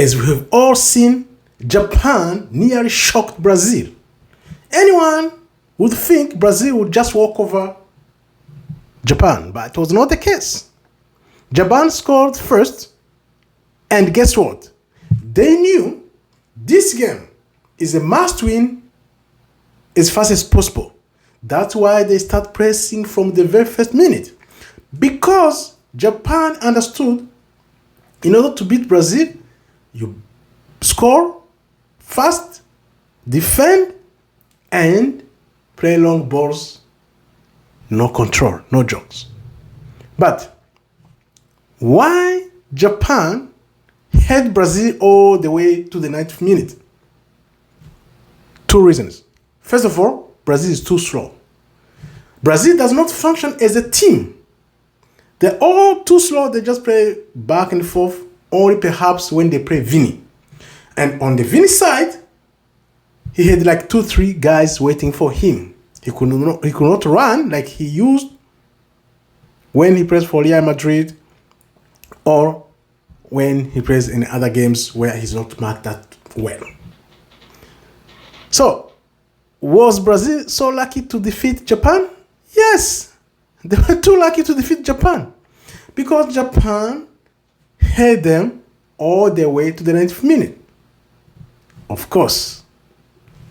As we have all seen, Japan nearly shocked Brazil. Anyone would think Brazil would just walk over Japan, but it was not the case. Japan scored first, and guess what? They knew this game is a must-win as fast as possible. That's why they start pressing from the very first minute. Because Japan understood, in order to beat Brazil, you score fast, defend, and play long balls. No control, no jokes. But why Japan had Brazil all the way to the 90th minute? Two reasons. First of all, Brazil is too slow. Brazil does not function as a team. They're all too slow. They just play back and forth, only perhaps when they play Vini. And on the Vini side, he had like 2-3 guys waiting for him. He could not run like he used when he plays for Real Madrid or when he plays in other games where he's not marked that well. So, was Brazil so lucky to defeat Japan? Yes, they were too lucky to defeat Japan because Japan had them all the way to the 90th minute. Of course,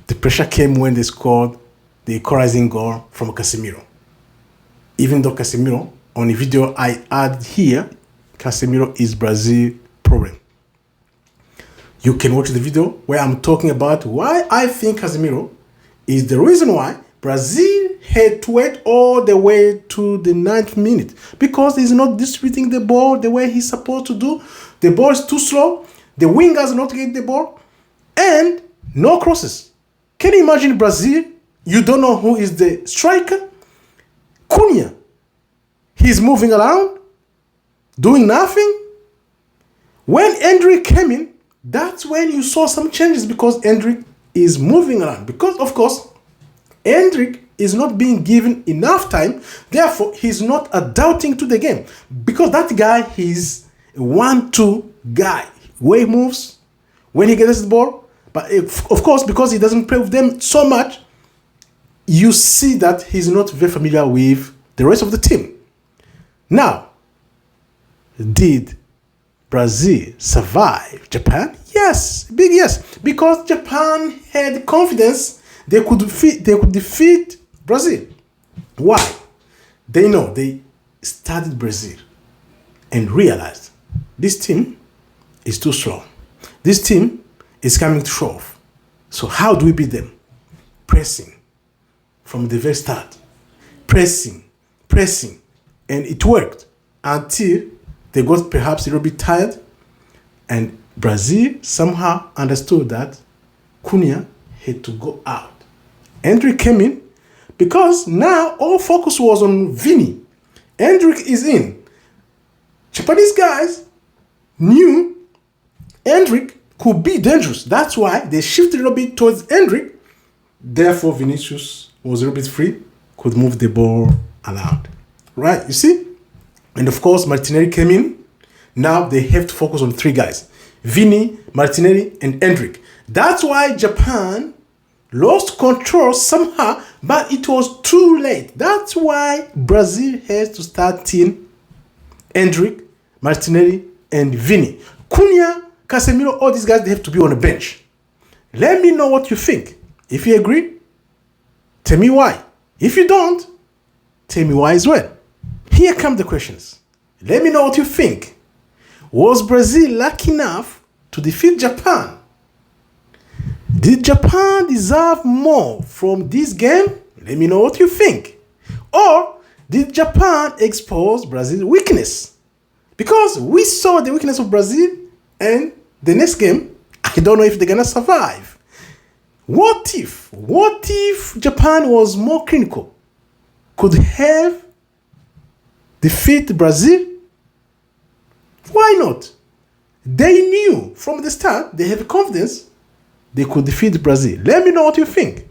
the pressure came when they scored the equalizing goal from Casemiro. Even though Casemiro, on the video I add here, Casemiro is Brazil's problem. You can watch the video where I'm talking about why I think Casemiro is the reason why Brazil had to wait all the way to the 9th minute because he's not distributing the ball the way he's supposed to do. The ball is too slow. The wingers not getting the ball and no crosses. Can you imagine Brazil? You don't know who is the striker? Cunha. He's moving around, doing nothing. When Endrick came in, that's when you saw some changes because Endrick is moving around. Because, of course, Endrick is not being given enough time. Therefore, he's not adapting to the game. Because that guy, he's a 1-2 guy. Where he moves, when he gets the ball. But, of course, because he doesn't play with them so much, you see that he's not very familiar with the rest of the team. Now, did Brazil survive Japan? Yes, big yes. Because Japan had confidence they could defeat Brazil. Why? They know they studied Brazil and realized this team is too slow. This team is coming to show off. So how do we beat them? Pressing from the very start. Pressing. And it worked until they got perhaps a little bit tired and Brazil somehow understood that Cunha had to go out. Endrick came in because now all focus was on Vini. Endrick is in. Japanese guys knew Endrick could be dangerous. That's why they shifted a little bit towards Endrick. Therefore, Vinicius was a little bit free, could move the ball around. Right, you see? And of course, Martinelli came in. Now they have to focus on 3 guys. Vini, Martinelli, and Endrick. That's why Japan lost control somehow, but it was too late. That's why Brazil has to start in Endrick, Martinelli, and Vini. Cunha, Casemiro, all these guys, they have to be on the bench. Let me know what you think. If you agree, tell me why. If you don't, tell me why as well. Here come the questions. Let me know what you think. Was Brazil lucky enough to defeat Japan? Did Japan deserve more from this game? Let me know what you think. Or did Japan expose Brazil's weakness? Because we saw the weakness of Brazil and the next game, I don't know if they're going to survive. What if Japan was more clinical? Could have defeat Brazil? Why not? They knew from the start, they have confidence they could defeat Brazil. Let me know what you think.